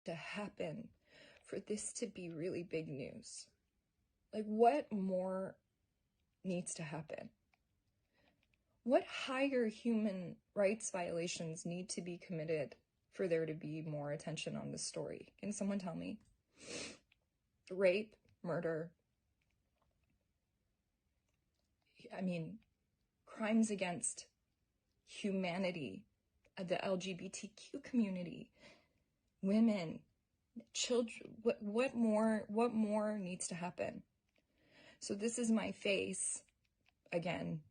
to happen for this to be really big news? Like, what more needs to happen? What higher human rights violations need to be committed for there to be more attention on this story? Can someone tell me? Rape, murder, I mean, crimes against humanity, the LGBTQ community, women, children. What more needs to happen? So this is my face again,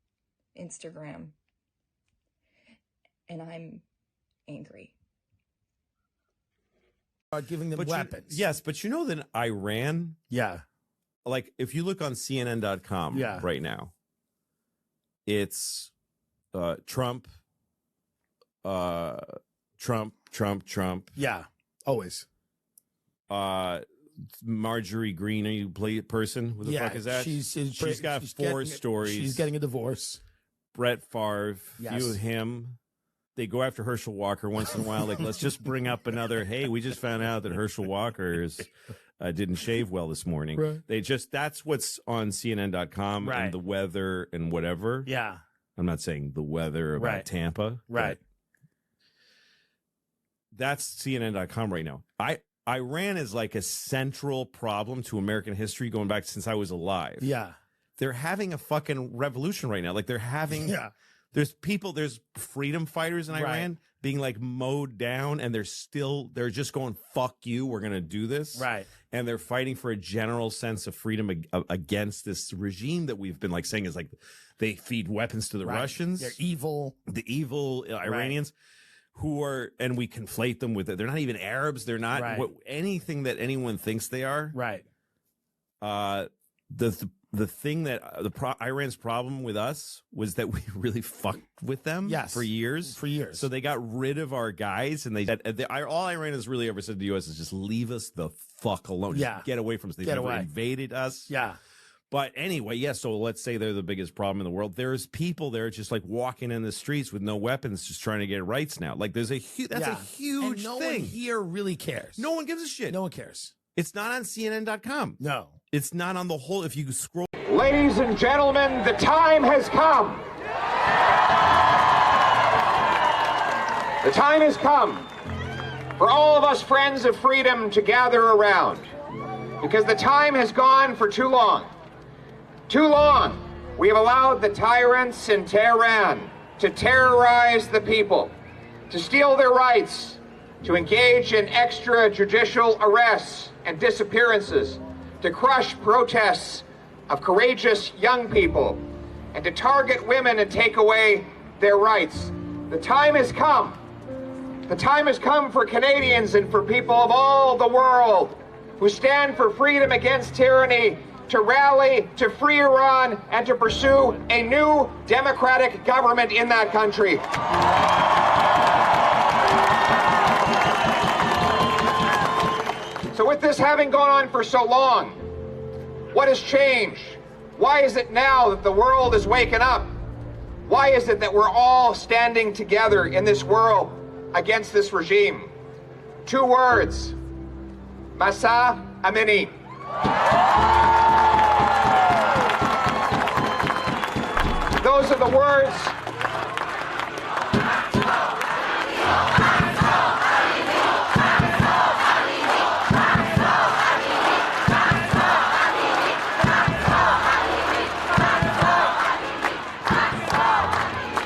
Instagram, and I'm angry. Giving them weapons. Yes, but you know that Iran, like if you look on CNN.com right now, it's Trump. Yeah, always. Marjorie Greene, are you play person? Who the fuck is that? She's got four stories. She's getting a divorce. Brett Favre, you him. They go after Herschel Walker once in a while. Like, let's just bring up another. Hey, we just found out that Herschel Walker didn't shave well this morning. Right. That's what's on CNN.com and the weather and whatever. Yeah. I'm not saying the weather about Tampa. Right. That's CNN.com right now. Iran is like a central problem to American history going back since I was alive. Yeah. They're having a fucking revolution right now. Like they're having, there's freedom fighters in Iran being like mowed down, and they're just going, fuck you, we're going to do this. Right. And they're fighting for a general sense of freedom against this regime that we've been like saying is like, they feed weapons to the Russians. They're evil. The evil Iranians. Who are, and we conflate them with it. They're not even Arabs. They're not anything that anyone thinks they are. Right. The thing that Iran's problem with us was that we really fucked with them for years. So they got rid of our guys, and all Iran has really ever said to the U.S. is just leave us the fuck alone. Just get away from us. They've never invaded us. Yeah. But anyway, so let's say they're the biggest problem in the world. There's people there just like walking in the streets with no weapons, just trying to get rights now. Like that's a huge and no thing. One here really cares. No one gives a shit. No one cares. It's not on CNN.com. No. It's not on the whole. If you scroll. Ladies and gentlemen, the time has come. The time has come for all of us friends of freedom to gather around, because the time has gone for too long. Too long, we have allowed the tyrants in Tehran to terrorize the people, to steal their rights, to engage in extrajudicial arrests and disappearances, to crush protests of courageous young people, and to target women and take away their rights. The time has come. The time has come for Canadians and for people of all the world who stand for freedom against tyranny to rally to free Iran and to pursue a new democratic government in that country. So with this having gone on for so long, what has changed? Why is it now that the world is waking up? Why is it that we're all standing together in this world against this regime? 2 words. Masa Amini. Those are the words.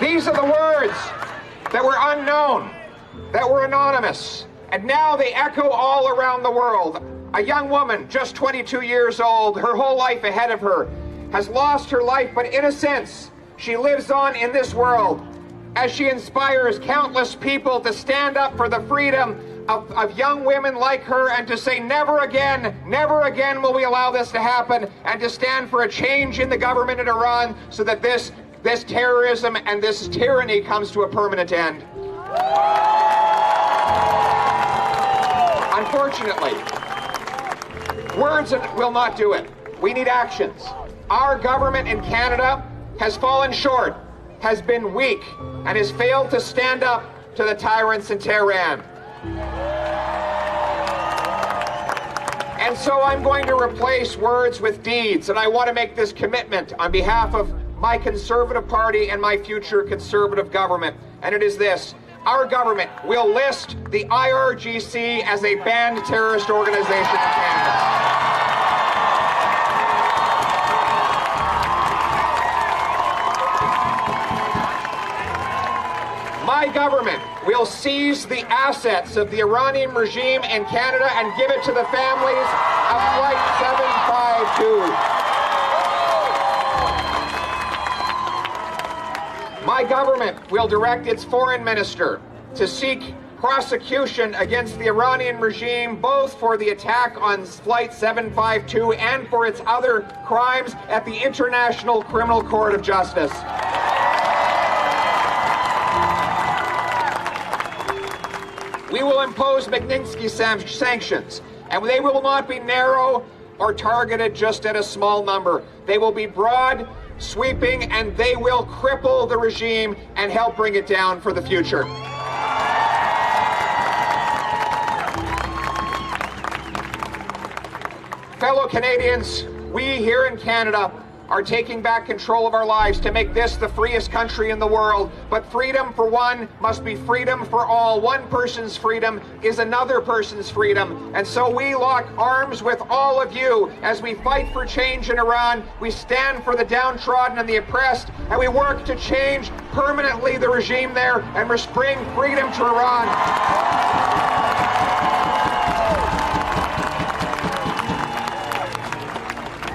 These are the words that were unknown, that were anonymous, and now they echo all around the world. A young woman, just 22 years old, her whole life ahead of her, has lost her life, but in a sense, she lives on in this world as she inspires countless people to stand up for the freedom of young women like her and to say never again will we allow this to happen, and to stand for a change in the government in Iran so that this terrorism and this tyranny comes to a permanent end. Unfortunately, words will not do it. We need actions. Our government in Canada has fallen short, has been weak, and has failed to stand up to the tyrants in Tehran. And so I'm going to replace words with deeds, and I want to make this commitment on behalf of my Conservative Party and my future Conservative government. And it is this: our government will list the IRGC as a banned terrorist organization in Canada. My government will seize the assets of the Iranian regime in Canada and give it to the families of Flight 752. My government will direct its foreign minister to seek prosecution against the Iranian regime, both for the attack on Flight 752 and for its other crimes at the International Criminal Court of Justice. We will impose Magnitsky sanctions, and they will not be narrow or targeted just at a small number. They will be broad, sweeping, and they will cripple the regime and help bring it down for the future. Fellow Canadians, we here in Canada are taking back control of our lives to make this the freest country in the world. But freedom for one must be freedom for all. One person's freedom is another person's freedom. And so we lock arms with all of you as we fight for change in Iran. We stand for the downtrodden and the oppressed, and we work to change permanently the regime there and bring freedom to Iran.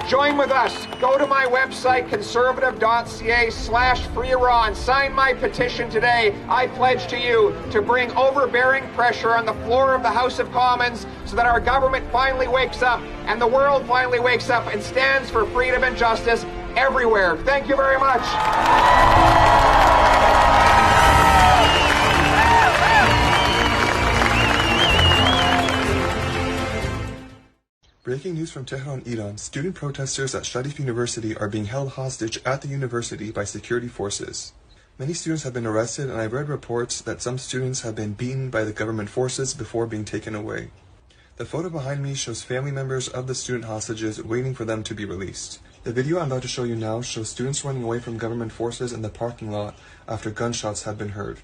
Join with us. Go to my website, conservative.ca/freeiran. Sign my petition today. I pledge to you to bring overbearing pressure on the floor of the House of Commons so that our government finally wakes up and the world finally wakes up and stands for freedom and justice everywhere. Thank you very much. Breaking news from Tehran, Iran. Student protesters at Sharif University are being held hostage at the university by security forces. Many students have been arrested, and I've read reports that some students have been beaten by the government forces before being taken away. The photo behind me shows family members of the student hostages waiting for them to be released. The video I'm about to show you now shows students running away from government forces in the parking lot after gunshots have been heard.